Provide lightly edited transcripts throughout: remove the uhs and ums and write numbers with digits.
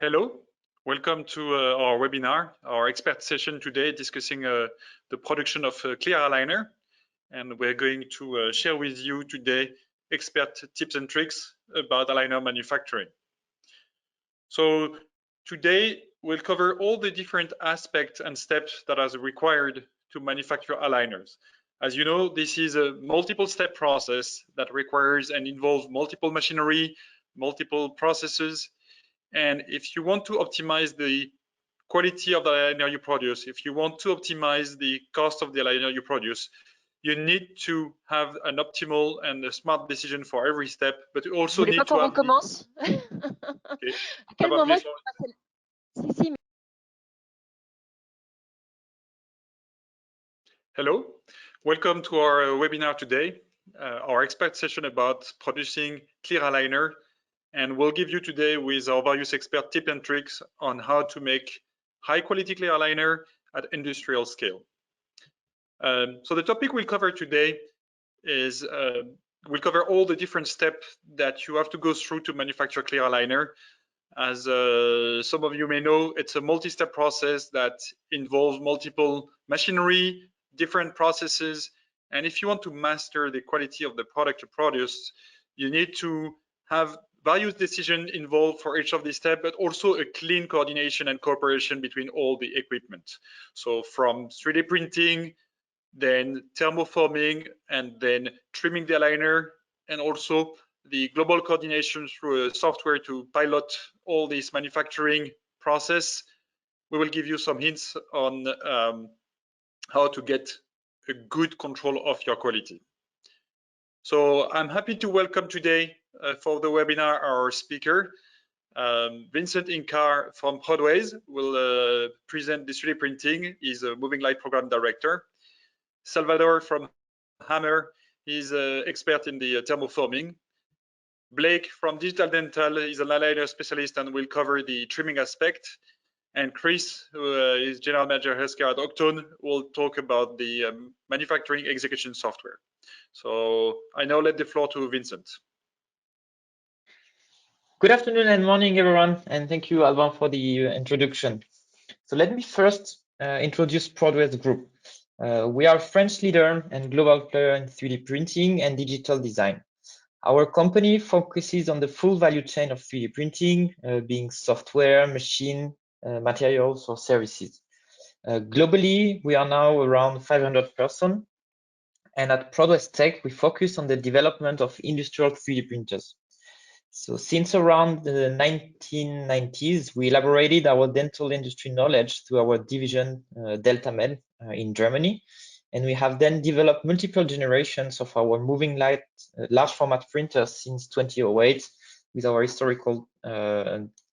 Hello, welcome to our webinar, our expert session today discussing the production of clear aligner. And we're going to share with you today expert tips and tricks about aligner manufacturing. So today we'll cover all the different aspects and steps that are required to manufacture aligners. As you know, this is a multiple step process that requires and involves multiple machinery, multiple processes. And if you want to optimize the quality of the aligner you produce, if you want to optimize the cost of the aligner you produce, you need to have an optimal and a smart decision for every step, but you also need to have... recommence. Okay. À quel moment si, si. Hello, welcome to our webinar today, our expert session about producing clear aligner. And we'll give you today with our various expert tips and tricks on how to make high quality clear aligner at industrial scale. So the topic we'll cover today is we'll cover all the different steps that you have to go through to manufacture clear aligner. As some of you may know, it's a multi-step process that involves multiple machinery, different processes. And if you want to master the quality of the product you produce, you need to have various decisions involved for each of these steps, but also a clean coordination and cooperation between all the equipment. So from 3D printing, then thermoforming, and then trimming the aligner, and also the global coordination through a software to pilot all this manufacturing process. We will give you some hints on how to get a good control of your quality. So I'm happy to welcome today for the webinar our speaker, Vincent Inkar from Prodways will present the 3D printing. He's a moving light program director. Salvador from Hammer, he's an expert in the thermoforming. Blake from Digital Dental is an aligner specialist and will cover the trimming aspect. And Chris, who is General Manager Healthcare at Oqton, will talk about the manufacturing execution software. So I now let the floor to Vincent. Good afternoon and morning, everyone, and thank you, Alban, for the introduction. So let me first introduce Prodways Group. We are a French leader and global player in 3D printing and digital design. Our company focuses on the full value chain of 3D printing, being software, machine, materials, or services. Globally, we are now around 500 persons, and at Prodways Tech, we focus on the development of industrial 3D printers. So since around the 1990s, we elaborated our dental industry knowledge through our division DeltaMed in Germany. And we have then developed multiple generations of our moving light large format printers since 2008 with our historical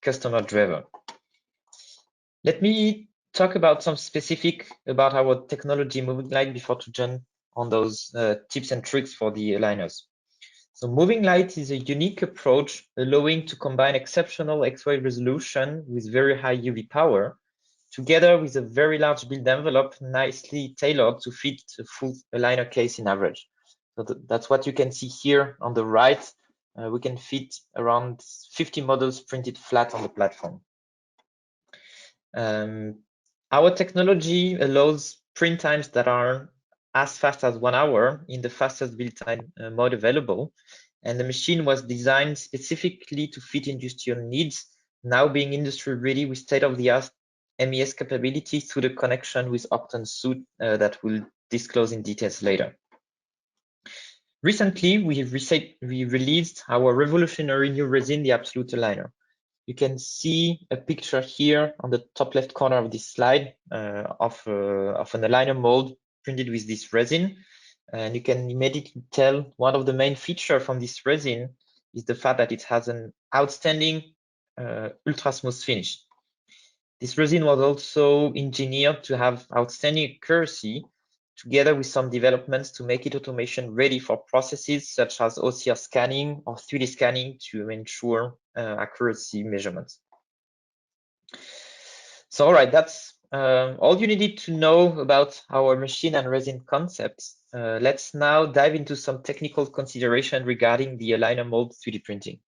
customer driver. Let me talk about some specific about our technology moving light before to jump on those tips and tricks for the aligners. So moving light is a unique approach allowing to combine exceptional X-ray resolution with very high UV power, together with a very large build envelope nicely tailored to fit a full aligner case in average. So that's what you can see here on the right. We can fit around 50 models printed flat on the platform. Our technology allows print times that are as fast as 1 hour in the fastest build time mode available. And the machine was designed specifically to fit industrial needs, now being industry ready with state-of-the-art MES capability through the connection with Oqton suite that we'll disclose in details later. Recently, we released our revolutionary new resin, the Absolute Aligner. You can see a picture here on the top left corner of this slide of an aligner mold printed with this resin. And you can immediately tell one of the main features from this resin is the fact that it has an outstanding ultra smooth finish. This resin was also engineered to have outstanding accuracy, together with some developments to make it automation ready for processes such as OCR scanning or 3D scanning to ensure accuracy measurements. So, all right, that's all you needed to know about our machine and resin concepts. Let's now dive into some technical consideration regarding the aligner mold 3D printing.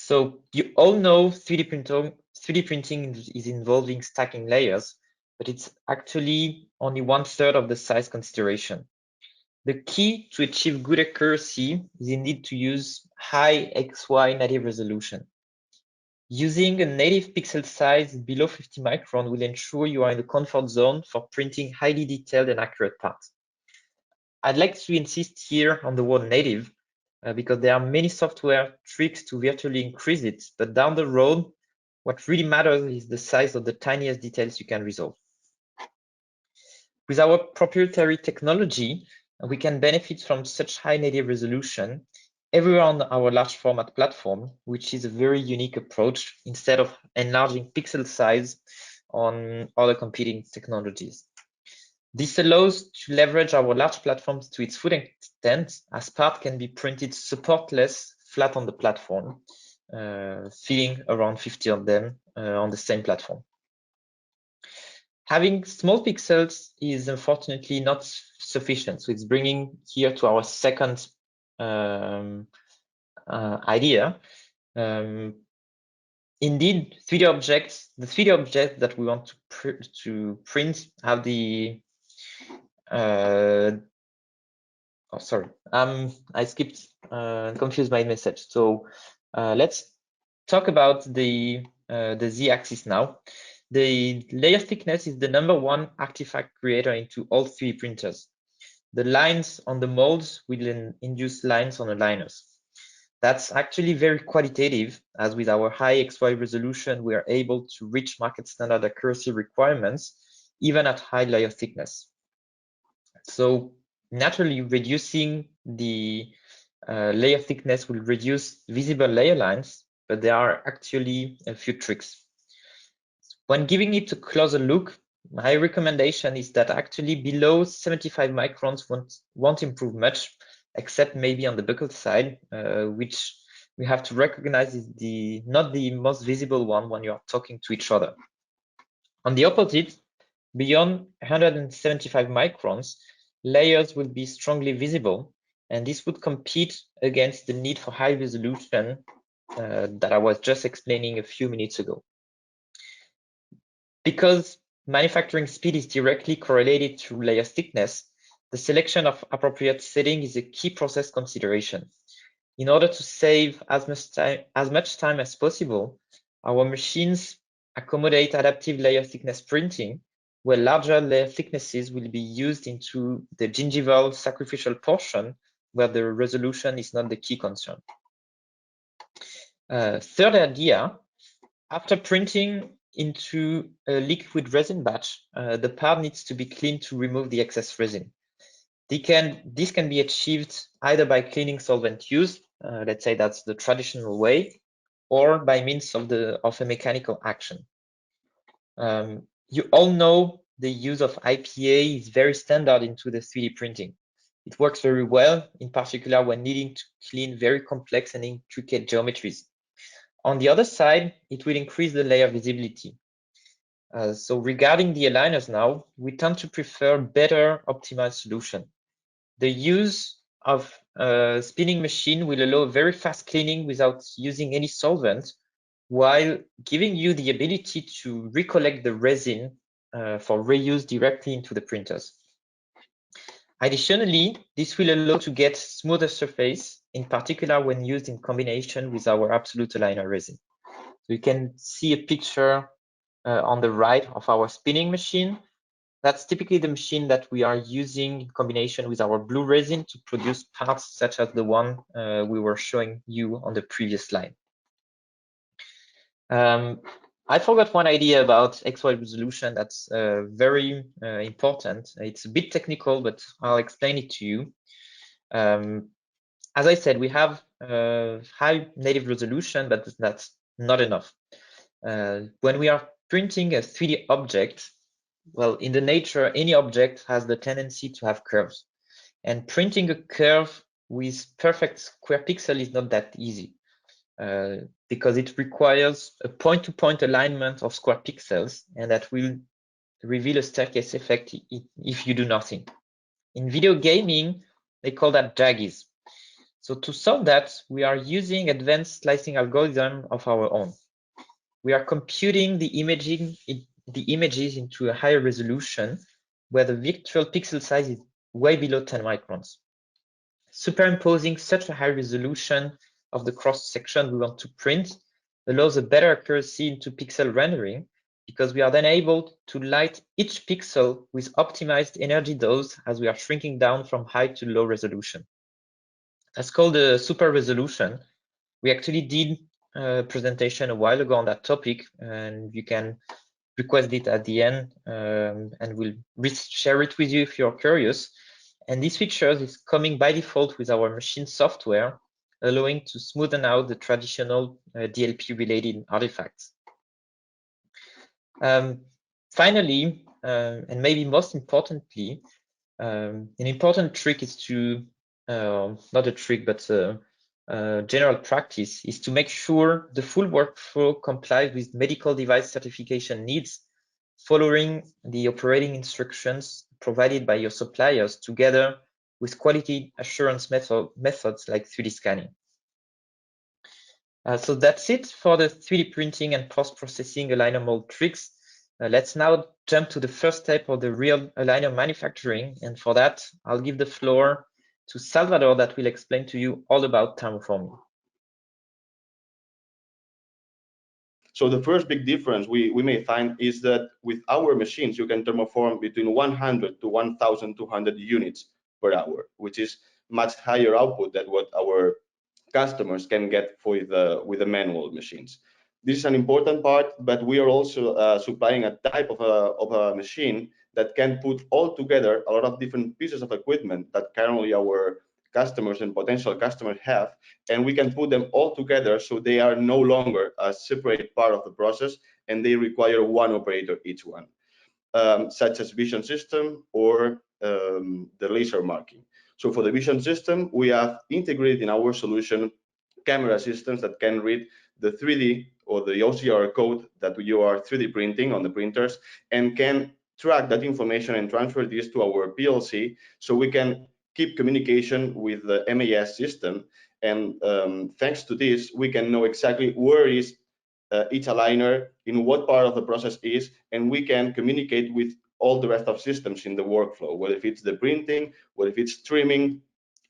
So you all know 3D printing is involving stacking layers, but it's actually only 1/3 of the size consideration. The key to achieve good accuracy is indeed to use high XY native resolution. Using a native pixel size below 50 micron will ensure you are in the comfort zone for printing highly detailed and accurate parts. I'd like to insist here on the word native because there are many software tricks to virtually increase it, but down the road, what really matters is the size of the tiniest details you can resolve. With our proprietary technology, we can benefit from such high native resolution everywhere on our large format platform, which is a very unique approach instead of enlarging pixel size on other competing technologies. This allows to leverage our large platforms to its full extent, as part can be printed supportless flat on the platform, filling around 50 of them on the same platform. Having small pixels is unfortunately not sufficient. So it's bringing here to our second idea. Indeed, the 3D objects that we want to print have the I skipped confused my message. So let's talk about the z-axis now. The layer thickness is the #1 artifact creator into all 3D printers. The lines on the molds will induce lines on the liners. That's actually very qualitative, as with our high XY resolution, we are able to reach market standard accuracy requirements, even at high layer thickness. So naturally, reducing the layer thickness will reduce visible layer lines, but there are actually a few tricks. When giving it a closer look, my recommendation is that actually below 75 microns won't improve much, except maybe on the buccal side, which we have to recognize is not the most visible one when you are talking to each other. On the opposite, beyond 175 microns, layers will be strongly visible, and this would compete against the need for high resolution that I was just explaining a few minutes ago. Because manufacturing speed is directly correlated to layer thickness, the selection of appropriate setting is a key process consideration. In order to save as much time as possible, our machines accommodate adaptive layer thickness printing, where larger layer thicknesses will be used into the gingival sacrificial portion, where the resolution is not the key concern. Third idea, after printing into a liquid resin batch, the part needs to be cleaned to remove the excess resin. This can be achieved either by cleaning solvent use, let's say that's the traditional way, or by means of a mechanical action. You all know the use of IPA is very standard into the 3D printing. It works very well, in particular when needing to clean very complex and intricate geometries. On the other side, it will increase the layer visibility. So regarding the aligners now, we tend to prefer better optimized solution. The use of a spinning machine will allow very fast cleaning without using any solvent, while giving you the ability to recollect the resin for reuse directly into the printers. Additionally, this will allow to get smoother surface, in particular when used in combination with our absolute aligner resin. So you can see a picture on the right of our spinning machine. That's typically the machine that we are using in combination with our blue resin to produce parts such as the one we were showing you on the previous slide. I forgot one idea about XY resolution that's very important. It's a bit technical, but I'll explain it to you. As I said, we have high native resolution, but that's not enough. When we are printing a 3D object, well, in the nature, any object has the tendency to have curves. And printing a curve with perfect square pixel is not that easy because it requires a point-to-point alignment of square pixels, and that will reveal a staircase effect if you do nothing. In video gaming, they call that jaggies. So to solve that, we are using advanced slicing algorithm of our own. We are computing the images into a higher resolution where the virtual pixel size is way below 10 microns. Superimposing such a high resolution of the cross section we want to print allows a better accuracy into pixel rendering, because we are then able to light each pixel with optimized energy dose as we are shrinking down from high to low resolution. That's called a super resolution. We actually did a presentation a while ago on that topic, and you can request it at the end, and we'll share it with you if you're curious. And this feature is coming by default with our machine software, allowing to smoothen out the traditional DLP-related artifacts. Finally, and maybe most importantly, an important trick is to, not a trick, but general practice is to make sure the full workflow complies with medical device certification needs, following the operating instructions provided by your suppliers together with quality assurance methods like 3D scanning. So that's it for the 3D printing and post-processing aligner mold tricks. Let's now jump to the first step of the real aligner manufacturing. And for that, I'll give the floor to Salvador that will explain to you all about thermoforming. So the first big difference we may find is that with our machines, you can thermoform between 100 to 1,200 units per hour, which is much higher output than what our customers can get with the manual machines. This is an important part, but we are also supplying a type of a machine that can put all together a lot of different pieces of equipment that currently our customers and potential customers have, and we can put them all together so they are no longer a separate part of the process and they require one operator each one, such as vision system or the laser marking. So for the vision system, we have integrated in our solution camera systems that can read the 3D or the OCR code that you are 3D printing on the printers and can track that information and transfer this to our PLC so we can keep communication with the MAS system. And thanks to this, we can know exactly where is each aligner, in what part of the process is, and we can communicate with all the rest of systems in the workflow, whether if it's the printing, whether if it's trimming,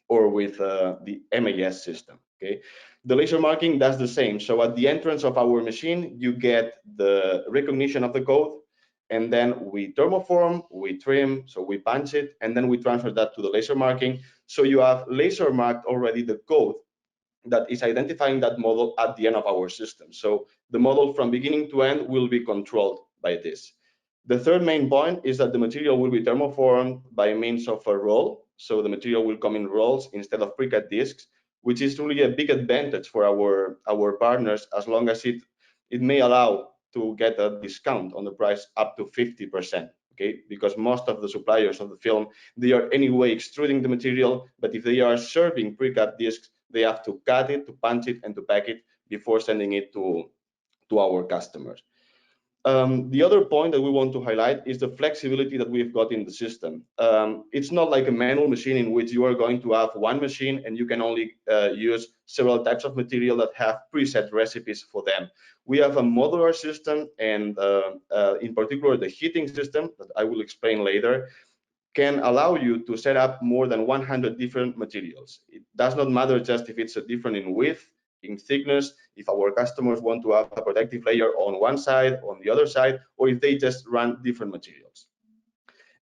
or with the MAS system. Okay, the laser marking does the same. So at the entrance of our machine, you get the recognition of the code, and then we thermoform, we trim, so we punch it, and then we transfer that to the laser marking. So you have laser marked already the code that is identifying that model at the end of our system. So the model from beginning to end will be controlled by this. The third main point is that the material will be thermoformed by means of a roll. So the material will come in rolls instead of pre-cut discs, which is really a big advantage for our partners, as long as it may allow to get a discount on the price up to 50%. Okay, because most of the suppliers of the film, they are anyway extruding the material, but if they are serving pre-cut discs, they have to cut it, to punch it, and to pack it before sending it to our customers. The other point that we want to highlight is the flexibility that we've got in the system. It's not like a manual machine in which you are going to have one machine and you can only use several types of material that have preset recipes for them. We have a modular system, and in particular the heating system that I will explain later can allow you to set up more than 100 different materials. It does not matter just if it's a different in width, in thickness, if our customers want to have a protective layer on one side, on the other side, or if they just run different materials.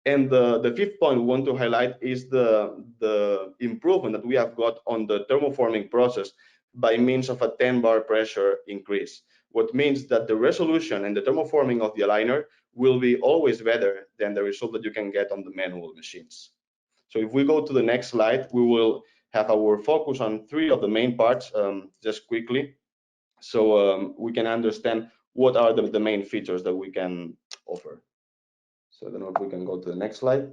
And the fifth point we want to highlight is the improvement that we have got on the thermoforming process by means of a 10 bar pressure increase, what means that the resolution and the thermoforming of the aligner will be always better than the result that you can get on the manual machines. So if we go to the next slide, we will have our focus on three of the main parts just quickly, so we can understand what are the main features that we can offer. So I don't know if we can go to the next slide.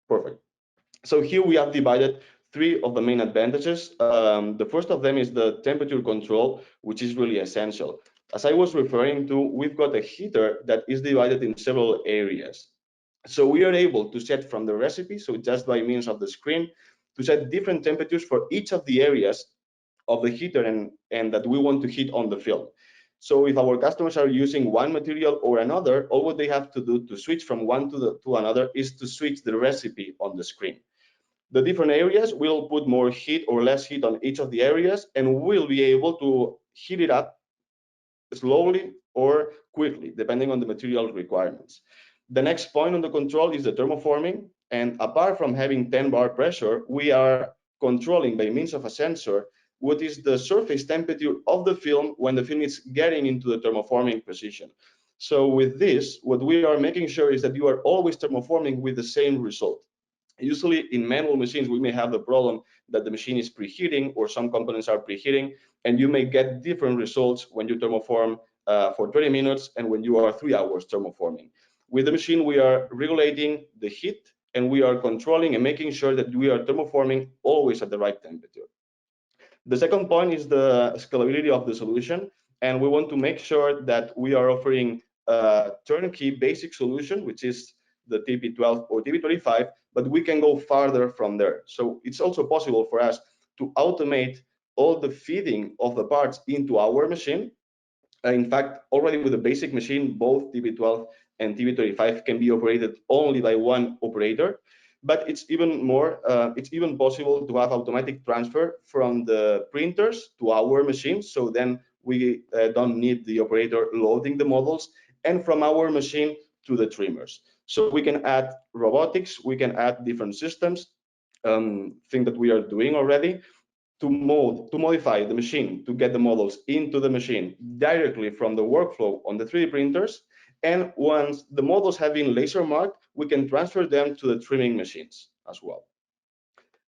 Perfect. So here we have divided three of the main advantages. The first of them is the temperature control, which is really essential. As I was referring to, we've got a heater that is divided in several areas. So we are able to set from the recipe, so just by means of the screen, to set different temperatures for each of the areas of the heater and that we want to heat on the film. So if our customers are using one material or another, all what they have to do to switch from one to another is to switch the recipe on the screen. The different areas will put more heat or less heat on each of the areas, and we'll be able to heat it up slowly or quickly, depending on the material requirements. The next point on the control is the thermoforming. And apart from having 10 bar pressure, we are controlling by means of a sensor what is the surface temperature of the film when the film is getting into the thermoforming position. So with this, what we are making sure is that you are always thermoforming with the same result. Usually in manual machines, we may have the problem that the machine is preheating or some components are preheating, and you may get different results when you thermoform for 20 minutes and when you are 3 hours thermoforming. With the machine, we are regulating the heat and we are controlling and making sure that we are thermoforming always at the right temperature. The second point is the scalability of the solution, and we want to make sure that we are offering a turnkey basic solution, which is the TP12 or TP25, but we can go farther from there. So it's also possible for us to automate all the feeding of the parts into our machine. In fact, already with the basic machine, both TP12 and TP25 can be operated only by one operator. But it's even possible to have automatic transfer from the printers to our machines. So then we don't need the operator loading the models, and from our machine to the trimmers. So we can add robotics, we can add different systems, thing that we are doing already, to modify the machine, to get the models into the machine directly from the workflow on the 3D printers. And once the models have been laser marked, we can transfer them to the trimming machines as well.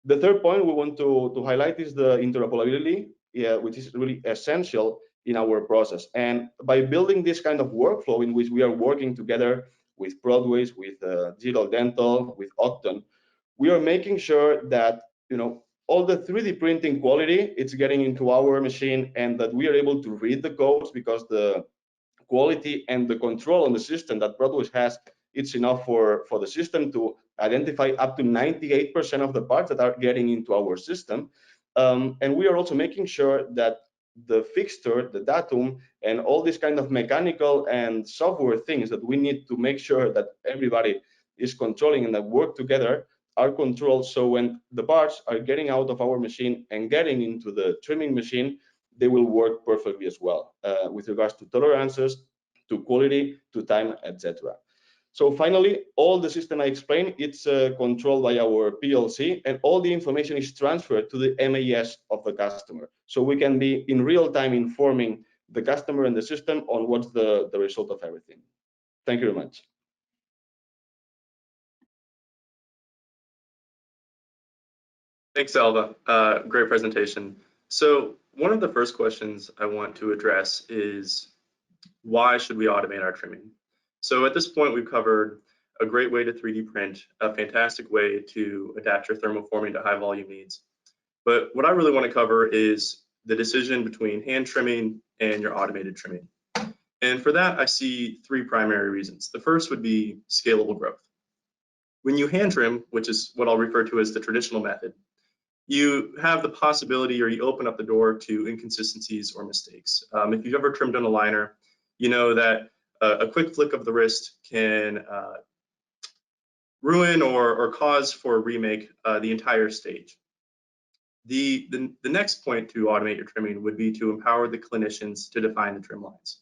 The third point we want to highlight is the interoperability, which is really essential in our process. And by building this kind of workflow in which we are working together with Prodways, with Digital Dental, with Oqton, we are making sure that all the 3D printing quality, it's getting into our machine, and that we are able to read the codes, because the quality and the control on the system that Prodways has, it's enough for the system to identify up to 98% of the parts that are getting into our system. And we are also making sure that the fixture, the datum, and all these kind of mechanical and software things that we need to make sure that everybody is controlling and that work together are controlled. So when the parts are getting out of our machine and getting into the trimming machine, they will work perfectly as well, with regards to tolerances, to quality, to time, etc. So finally, all the system I explained, it's controlled by our PLC, and all the information is transferred to the MAS of the customer. So we can be in real time informing the customer and the system on what's the result of everything. Thank you very much. Thanks, Alva. Great presentation. So one of the first questions I want to address is, why should we automate our trimming? So at this point, we've covered a great way to 3D print, a fantastic way to adapt your thermoforming to high volume needs. But what I really want to cover is the decision between hand trimming and your automated trimming. And for that, I see three primary reasons. The first would be scalable growth. When you hand trim, which is what I'll refer to as the traditional method, you have the possibility, or you open up the door to inconsistencies or mistakes. If you've ever trimmed on a liner, you know that a quick flick of the wrist can ruin or cause for a remake the entire stage. The next point to automate your trimming would be to empower the clinicians to define the trim lines.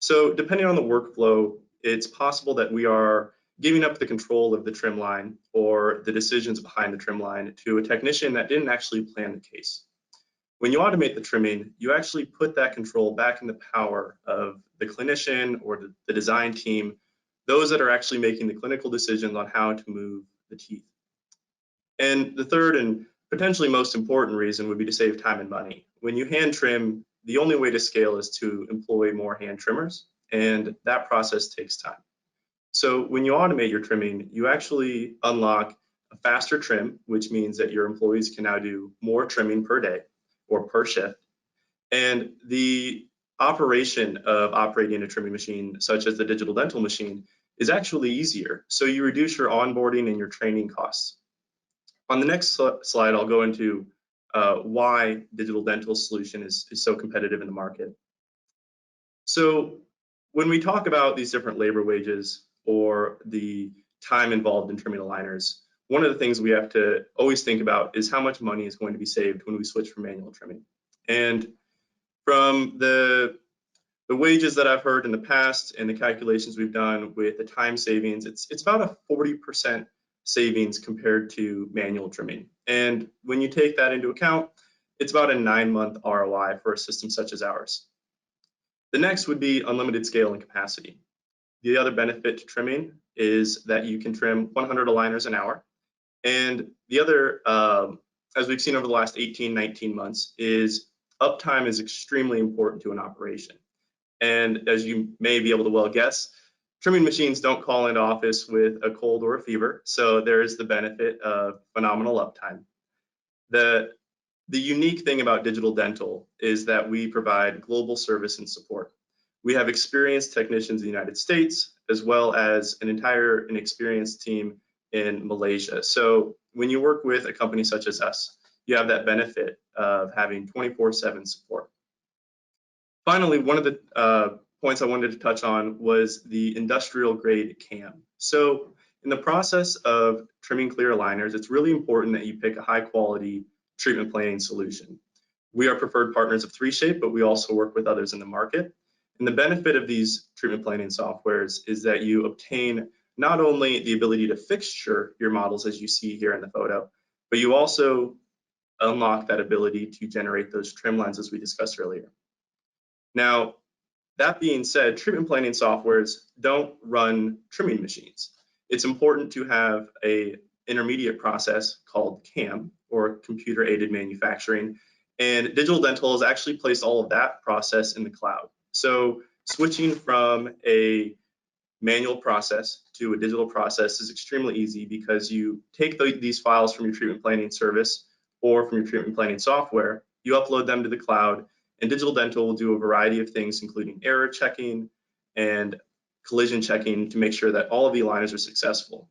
So depending on the workflow, it's possible that we are giving up the control of the trim line or the decisions behind the trim line to a technician that didn't actually plan the case. When you automate the trimming, you actually put that control back in the power of the clinician or the design team, those that are actually making the clinical decisions on how to move the teeth. And the third and potentially most important reason would be to save time and money. When you hand trim, the only way to scale is to employ more hand trimmers, and that process takes time. So when you automate your trimming, you actually unlock a faster trim, which means that your employees can now do more trimming per day or per shift. And the operation of operating a trimming machine, such as the digital dental machine, is actually easier. So you reduce your onboarding and your training costs. On the next slide, I'll go into why digital dental solution is so competitive in the market. So when we talk about these different labor wages or the time involved in trimming aligners, one of the things we have to always think about is how much money is going to be saved when we switch from manual trimming. And from the wages that I've heard in the past and the calculations we've done with the time savings, it's about a 40% savings compared to manual trimming. And when you take that into account, it's about a 9-month ROI for a system such as ours. The next would be unlimited scale and capacity. The other benefit to trimming is that you can trim 100 aligners an hour. And the other, as we've seen over the last 18, 19 months, is uptime is extremely important to an operation. And as you may be able to well guess, trimming machines don't call into office with a cold or a fever, so there is the benefit of phenomenal uptime. The unique thing about digital dental is that we provide global service and support. We have experienced technicians in the United States, as well as an experienced team in Malaysia. So when you work with a company such as us, you have that benefit of having 24/7 support. Finally, one of the points I wanted to touch on was the industrial grade cam. So in the process of trimming clear aligners, it's really important that you pick a high quality treatment planning solution. We are preferred partners of 3Shape, but we also work with others in the market. And the benefit of these treatment planning softwares is that you obtain not only the ability to fixture your models as you see here in the photo, but you also unlock that ability to generate those trim lines as we discussed earlier. Now, that being said, treatment planning softwares don't run trimming machines. It's important to have an intermediate process called CAM, or computer aided manufacturing. And digital dental has actually placed all of that process in the cloud. So switching from a manual process to a digital process is extremely easy because you take these files from your treatment planning service or from your treatment planning software, you upload them to the cloud, and digital dental will do a variety of things, including error checking and collision checking to make sure that all of the aligners are successful.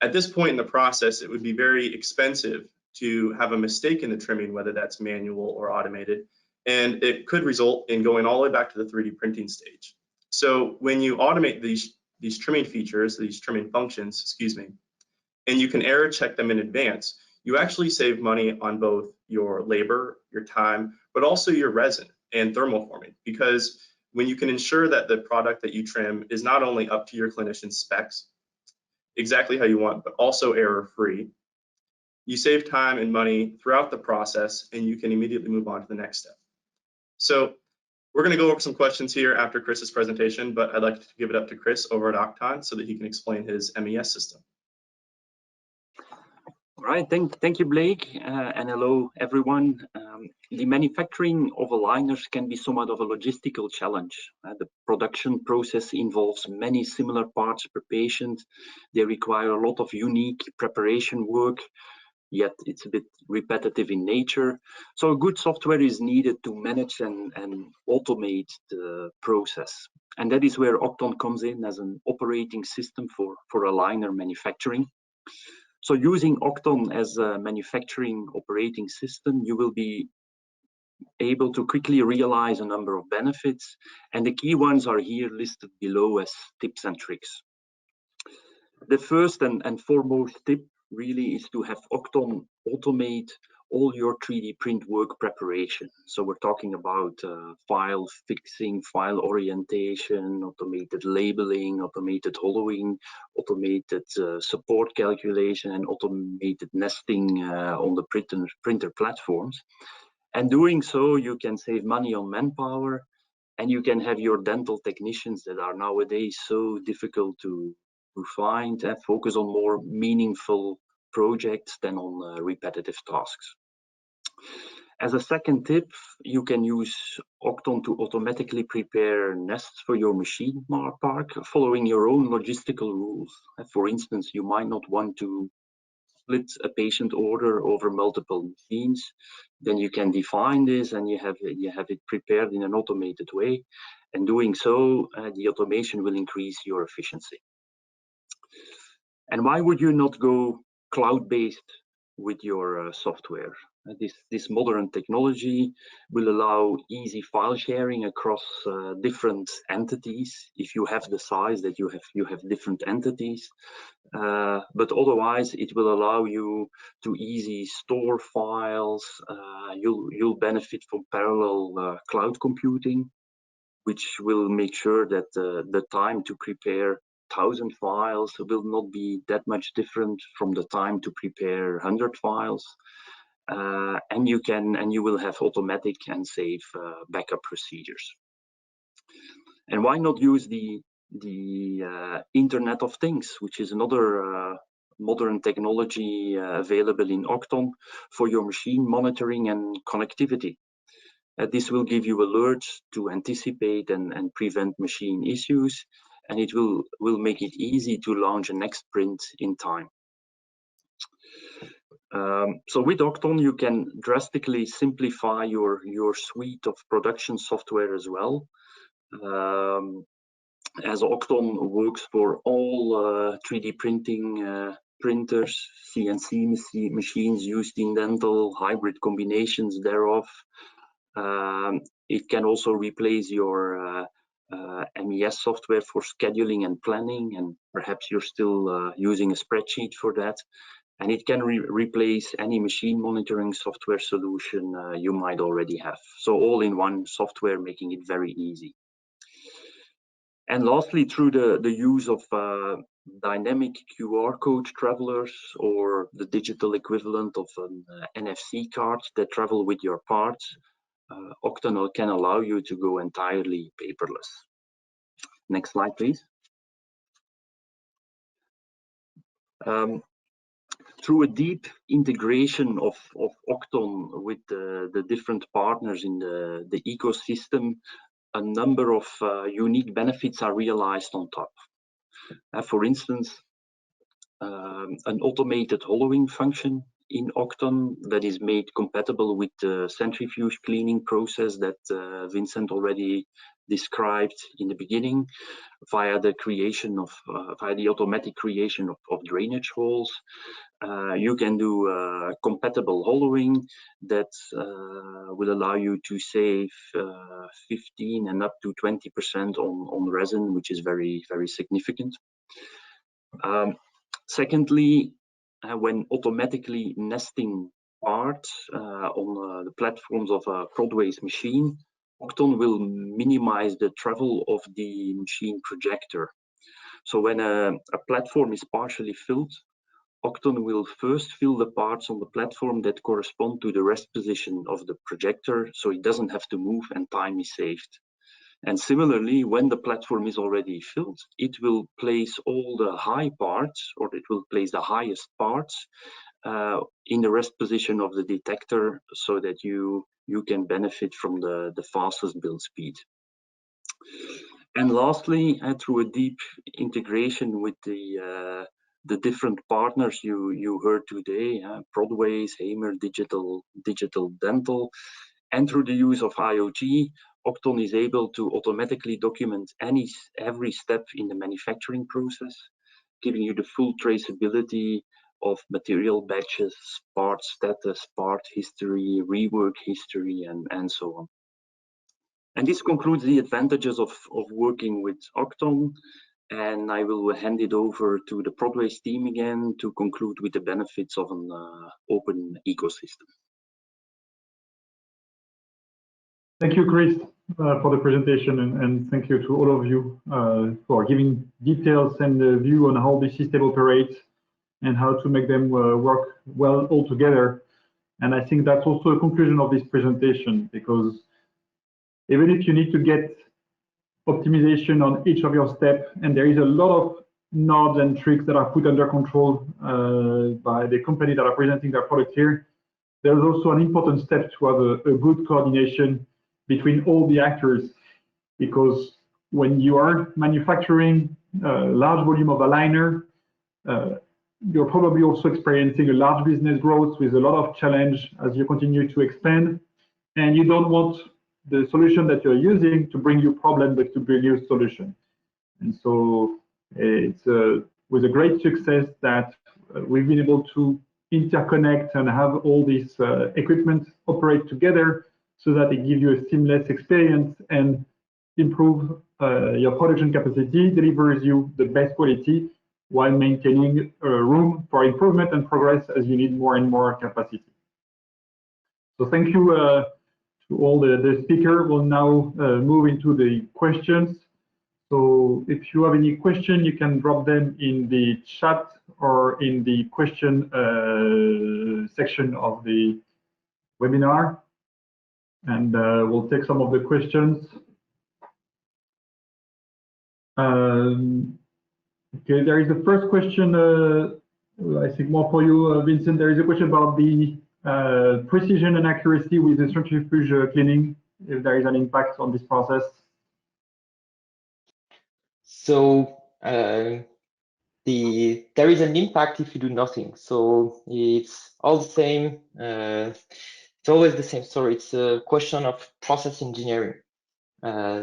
At this point in the process, it would be very expensive to have a mistake in the trimming, whether that's manual or automated, and it could result in going all the way back to the 3D printing stage. So when you automate these trimming features, these trimming functions, excuse me, and you can error check them in advance, you actually save money on both your labor, your time, but also your resin and thermoforming, because when you can ensure that the product that you trim is not only up to your clinician's specs, exactly how you want, but also error-free, you save time and money throughout the process, and you can immediately move on to the next step. So we're going to go over some questions here after Chris's presentation, but I'd like to give it up to Chris over at Oqton so that he can explain his MES system. All right, thank you, Blake, and hello, everyone. The manufacturing of aligners can be somewhat of a logistical challenge. The production process involves many similar parts per patient. They require a lot of unique preparation work, yet it's a bit repetitive in nature. So good software is needed to manage and automate the process. And that is where Oqton comes in as an operating system for aligner manufacturing. So using Oqton as a manufacturing operating system, you will be able to quickly realize a number of benefits. And the key ones are here listed below as tips and tricks. The first and foremost tip really is to have Oqton automate all your 3D print work preparation. So we're talking about file fixing, file orientation, automated labeling, automated hollowing, automated support calculation, and automated nesting on the printer platforms. And doing so, you can save money on manpower, and you can have your dental technicians that are nowadays so difficult to find and focus on more meaningful projects than on repetitive tasks. As a second tip, you can use Oqton to automatically prepare nests for your machine park, following your own logistical rules. For instance, you might not want to split a patient order over multiple machines. Then you can define this and you have it prepared in an automated way. And doing so, the automation will increase your efficiency. And why would you not go cloud-based with your software? This modern technology will allow easy file sharing across different entities. If you have the size that you have different entities, but otherwise it will allow you to easily store files. You'll benefit from parallel cloud computing, which will make sure that the time to prepare 1,000 files will not be that much different from the time to prepare 100 files. And you will have automatic and safe backup procedures. And why not use the Internet of Things, which is another modern technology available in Oqton for your machine monitoring and connectivity. This will give you alerts to anticipate and prevent machine issues, and it will make it easy to launch a next sprint in time. So with Oqton, you can drastically simplify your suite of production software as well. As Oqton works for all 3D printing printers, CNC machines used in dental, hybrid combinations thereof. It can also replace your MES software for scheduling and planning, and perhaps you're still using a spreadsheet for that. And it can replace any machine monitoring software solution you might already have. So all in one software, making it very easy. And lastly, through the use of dynamic QR code travelers or the digital equivalent of an NFC card that travel with your parts, Oqton can allow you to go entirely paperless. Next slide, please. Through a deep integration of Oqton with the different partners in the ecosystem, a number of unique benefits are realized on top. For instance, an automated hollowing function in Oqton that is made compatible with the centrifuge cleaning process that Vincent already described in the beginning, via the creation of via the automatic creation of drainage holes. You can do compatible hollowing that will allow you to save 15 and up to 20% on resin, which is very, very significant. Secondly, when automatically nesting parts on the platforms of a Prodways machine, Oqton will minimize the travel of the machine projector. So when a platform is partially filled, Oqton will first fill the parts on the platform that correspond to the rest position of the projector, so it doesn't have to move and time is saved. And similarly, when the platform is already filled, it will place all the high parts, or it will place the highest parts in the rest position of the detector, so that you can benefit from the fastest build speed. And lastly, through a deep integration with the different partners you heard today, Prodways, Hamer, Digital Dental, and through the use of IoT, Oqton is able to automatically document every step in the manufacturing process, giving you the full traceability of material batches, part status, part history, rework history, and so on. And this concludes the advantages of working with Oqton. And I will hand it over to the Prodways team again to conclude with the benefits of an open ecosystem. Thank you, Chris, for the presentation, and thank you to all of you for giving details and a view on how the system operates and how to make them work well all together. And I think that's also a conclusion of this presentation, because even if you need to get optimization on each of your steps, and there is a lot of knobs and tricks that are put under control by the company that are presenting their product here, there's also an important step to have a good coordination between all the actors, because when you are manufacturing a large volume of aligner, you're probably also experiencing a large business growth with a lot of challenge as you continue to expand, and you don't want the solution that you're using to bring you problem, but to bring you a solution. And so it's with a great success that we've been able to interconnect and have all this equipment operate together so that it gives you a seamless experience and improve your production capacity, delivers you the best quality while maintaining room for improvement and progress as you need more and more capacity. So thank you to all the speakers. We'll now move into the questions. So if you have any question, you can drop them in the chat or in the question section of the webinar. And we'll take some of the questions. Okay, there is a first question, I think more for you, Vincent. There is a question about the precision and accuracy with the centrifuge cleaning, if there is an impact on this process. So there is an impact if you do nothing. So it's all the same. It's always the same story. It's a question of process engineering.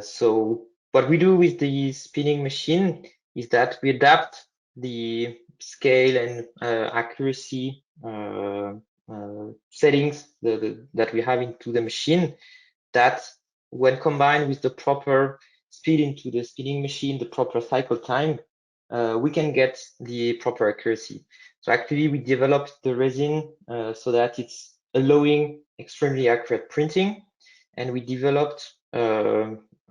So what we do with the spinning machine is that we adapt the scale and accuracy settings that we have into the machine, that when combined with the proper speed into the spinning machine, the proper cycle time, we can get the proper accuracy. So actually we developed the resin so that it's allowing extremely accurate printing, and we developed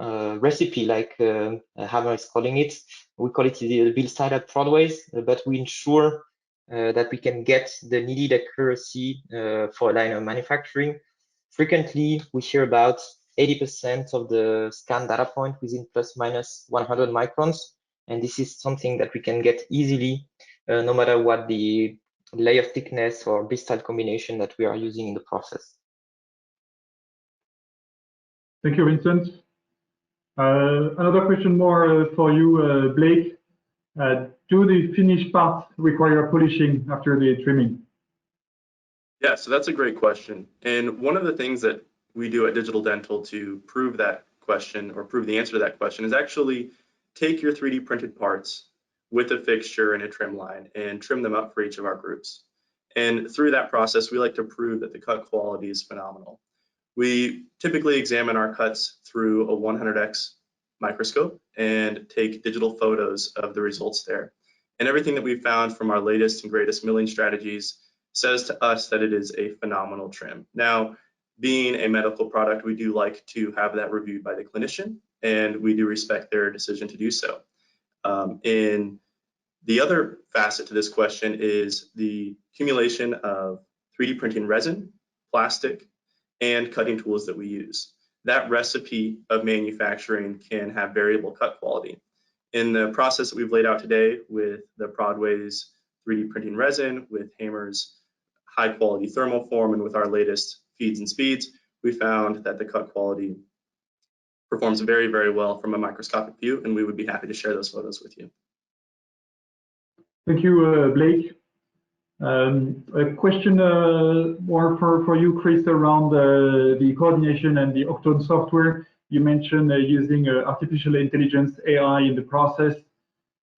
recipe, like Hammer is calling it. We call it the build side at Prodways, but we ensure that we can get the needed accuracy for aligner manufacturing. Frequently, we hear about 80% of the scan data point within plus minus 100 microns, and this is something that we can get easily, no matter what the layer thickness or bit style combination that we are using in the process. Thank you, Vincent. Another question more for you, Blake. Do the finished parts require polishing after the trimming? Yeah, so that's a great question. And one of the things that we do at Digital Dental to prove that question or prove the answer to that question is actually take your 3D printed parts with a fixture and a trim line and trim them up for each of our groups. And through that process, we like to prove that the cut quality is phenomenal. We typically examine our cuts through a 100x microscope and take digital photos of the results there. And everything that we've found from our latest and greatest milling strategies says to us that it is a phenomenal trim. Now, being a medical product, we do like to have that reviewed by the clinician, and we do respect their decision to do so. And the other facet to this question is the accumulation of 3D printing resin, plastic, and cutting tools that we use. That recipe of manufacturing can have variable cut quality. In the process that we've laid out today with the Prodways 3D printing resin, with Hammer's high quality thermoform, and with our latest feeds and speeds, we found that the cut quality performs very, very well from a microscopic view, and we would be happy to share those photos with you. Thank you, Blake. A question more for you, Chris, around the coordination and the Oqton software. You mentioned using artificial intelligence, AI, in the process.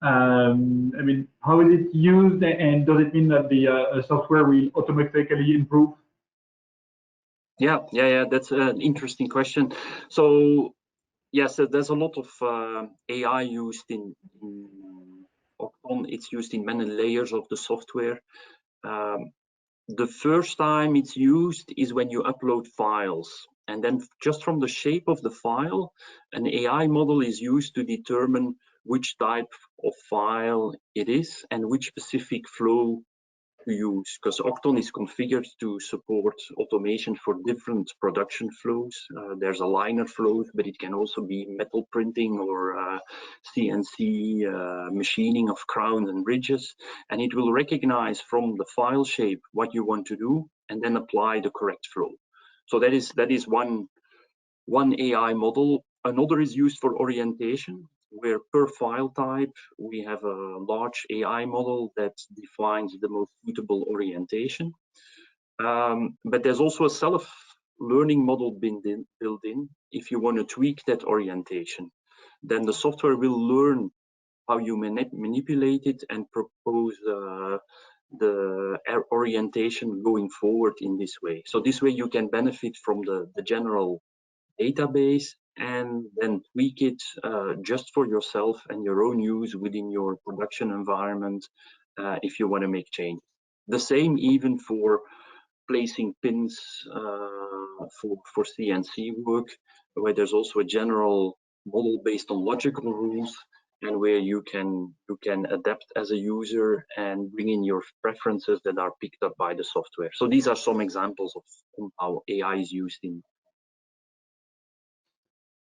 I mean, how is it used, and does it mean that the software will automatically improve? Yeah, that's an interesting question. So yes, there's a lot of AI used in Oqton. It's used in many layers of the software. The first time it's used is when you upload files, and then just from the shape of the file, an AI model is used to determine which type of file it is and which specific flow to use, because Oqton is configured to support automation for different production flows. There's aligner flows, but it can also be metal printing or CNC machining of crowns and bridges, and it will recognize from the file shape what you want to do and then apply the correct flow. So that is one AI model. Another is used for orientation, where per file type we have a large AI model that defines the most suitable orientation. But there's also a self-learning model built in. If you want to tweak that orientation, then the software will learn how you manipulate it, and propose the orientation going forward in this way. So this way you can benefit from the general database and then tweak it just for yourself and your own use within your production environment if you want to make change. The same even for placing pins for CNC work, where there's also a general model based on logical rules, and where you can adapt as a user and bring in your preferences that are picked up by the software. So these are some examples of how AI is used in.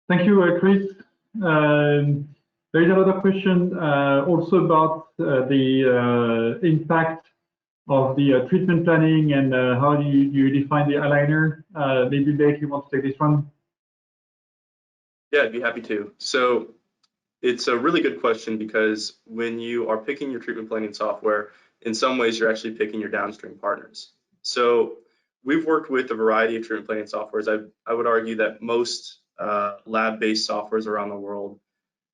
Thank you, Chris. There is another question also about the impact of the treatment planning and how do you define the aligner. Maybe Blake, you want to take this one? Yeah, I'd be happy to. So it's a really good question, because when you are picking your treatment planning software, in some ways you're actually picking your downstream partners. So we've worked with a variety of treatment planning softwares. I would argue that most lab-based softwares around the world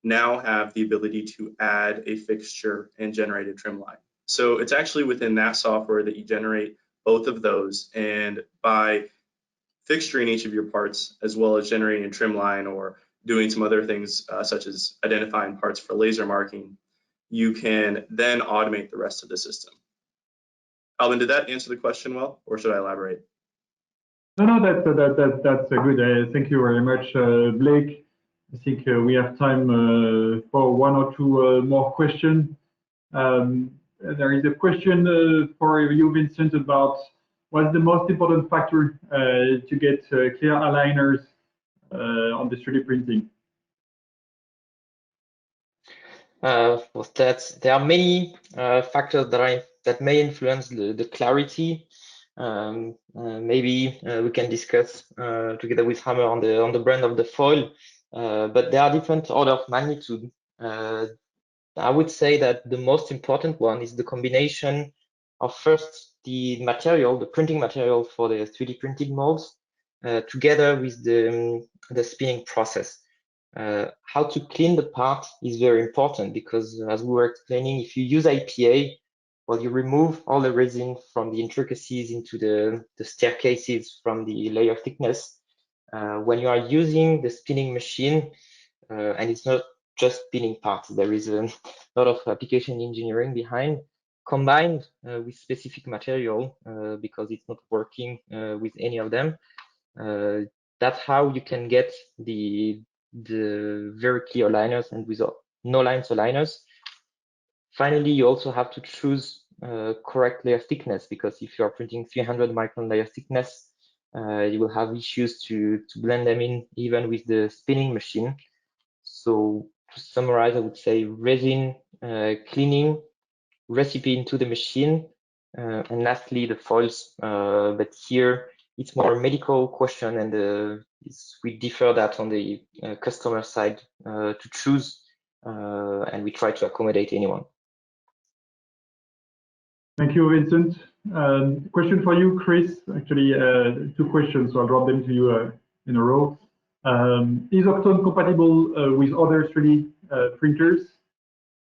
now have the ability to add a fixture and generate a trim line. So it's actually within that software that you generate both of those, and by fixturing each of your parts, as well as generating a trim line or doing some other things such as identifying parts for laser marking, you can then automate the rest of the system. Alvin, did that answer the question well, or should I elaborate? No, that's good. Thank you very much, Blake. I think we have time for one or two more questions. There is a question for you, Vincent, about what's the most important factor to get clear aligners on the 3D printing? Well, there are many factors that may influence the clarity. Maybe we can discuss together with Hammer on the brand of the foil, but there are different order of magnitude. I would say that the most important one is the combination of first the material, the printing material for the 3D printed molds, together with the spinning process. How to clean the part is very important, because as we were explaining, if you use IPA, well, you remove all the resin from the intricacies into the staircases from the layer thickness. When you are using the spinning machine, and it's not just spinning parts, there is a lot of application engineering behind, combined with specific material, because it's not working with any of them. That's how you can get the very clear aligners and with no lines aligners. Finally, you also have to choose correct layer thickness, because if you are printing 300 micron layer thickness, you will have issues to blend them in even with the spinning machine. So to summarize, I would say resin, cleaning, recipe into the machine, and lastly the foils. But here it's more a medical question, and we differ that on the customer side to choose, and we try to accommodate anyone. Thank you, Vincent. Question for you, Chris. Actually, two questions, so I'll drop them to you in a row. Is Oqton compatible with other 3D printers?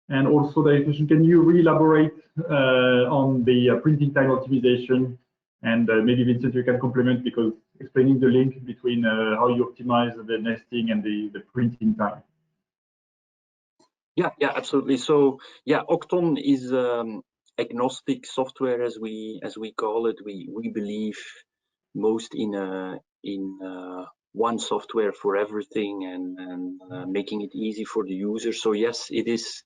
And also the question, can you re-elaborate on the printing time optimization? And maybe Vincent, you can complement, because explaining the link between how you optimize the nesting and the printing time. Yeah, absolutely. So yeah, Oqton is agnostic software, as we call it. We believe most in one software for everything, and making it easy for the user. So yes, it is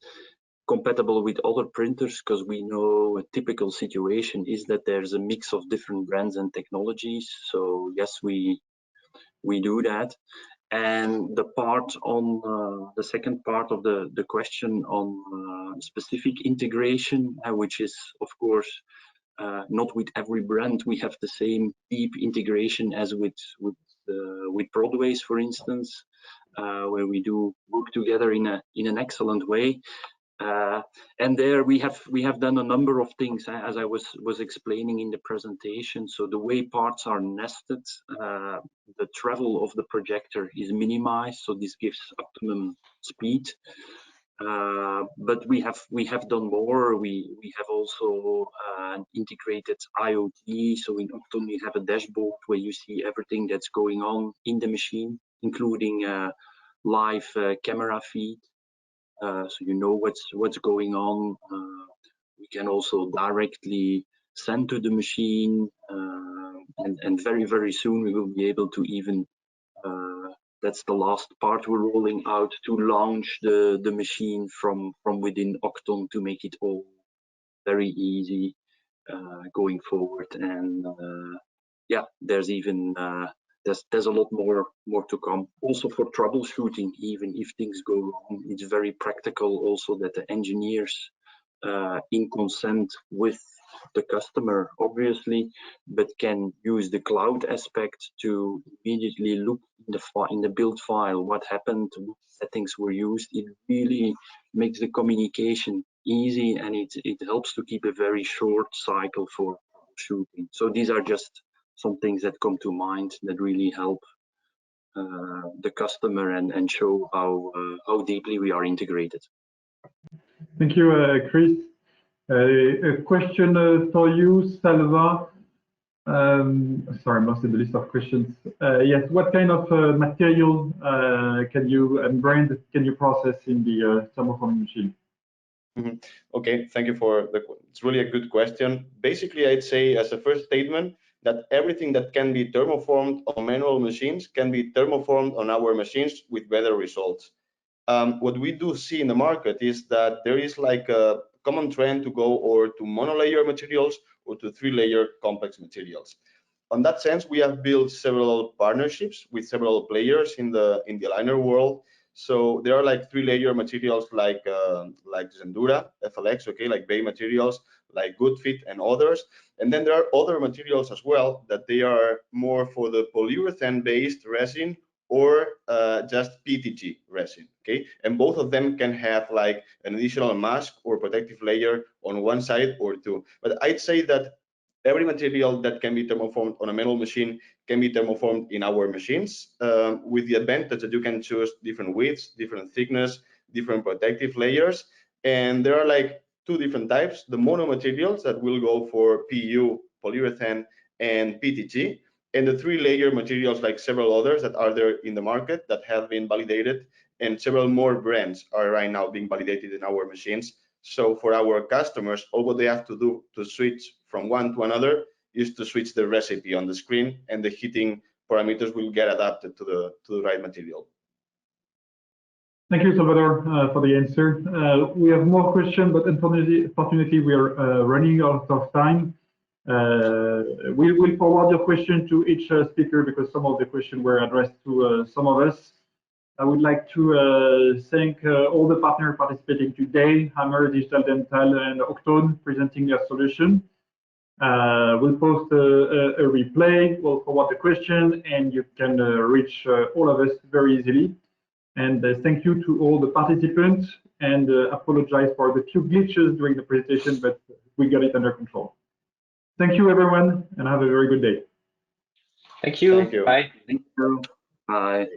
compatible with other printers, because we know a typical situation is that there's a mix of different brands and technologies. So yes, we do that. And the part on the second part of the question on specific integration, which is of course not with every brand we have the same deep integration as with Prodways, for instance, where we do work together in an excellent way. And there we have done a number of things, as I was explaining in the presentation. So the way parts are nested, the travel of the projector is minimized, so this gives optimum speed. But we have done more. We have also integrated IoT. So in Oqton we have a dashboard where you see everything that's going on in the machine, including live camera feed. So you know what's going on. We can also directly send to the machine, and very soon we will be able to even. That's the last part we're rolling out, to launch the machine from within Oqton to make it all very easy going forward. And yeah, there's even there's a lot more to come. Also for troubleshooting, even if things go wrong, it's very practical also that the engineers in consent with the customer, obviously, but can use the cloud aspect to immediately look in the build file what happened, what settings were used. It really makes the communication easy, and it helps to keep a very short cycle for shooting. So these are just some things that come to mind that really help the customer and show how deeply we are integrated. Thank you, Chris. A question for you, Salva. Sorry, I lost the list of questions. Yes, what kind of material can you and brand can you process in the thermoforming machine? Mm-hmm. Okay, thank you for it's really a good question. Basically, I'd say as a first statement that everything that can be thermoformed on manual machines can be thermoformed on our machines with better results. What we do see in the market is that there is like a common trend to go or to monolayer materials or to 3-layer complex materials. On that sense, we have built several partnerships with several players in the aligner world. So there are like 3-layer materials like Zendura, FLX, okay, like Bay materials, like Goodfit and others. And then there are other materials as well that they are more for the polyurethane-based resin or just PETG resin, okay? And both of them can have like an additional mask or protective layer on one side or two. But I'd say that every material that can be thermoformed on a metal machine can be thermoformed in our machines, with the advantage that you can choose different widths, different thickness, different protective layers. And there are like 2 different types: the mono materials that will go for PU, polyurethane, and PETG, and the 3-layer materials like several others that are there in the market that have been validated, and several more brands are right now being validated in our machines. So for our customers, all what they have to do to switch from one to another is to switch the recipe on the screen, and the heating parameters will get adapted to the right material. Thank you, Salvador, for the answer. We have more questions, but unfortunately we are running out of time. We will forward your question to each speaker because some of the questions were addressed to some of us. I would like to thank all the partners participating today: Hammer, Digital, Dental, and Oqton, presenting their solution. We'll post a replay, we'll forward the question, and you can reach all of us very easily. And thank you to all the participants, and apologize for the few glitches during the presentation, but we got it under control. Thank you, everyone, and have a very good day. Thank you. Thank you. Bye. Thank you. Bye.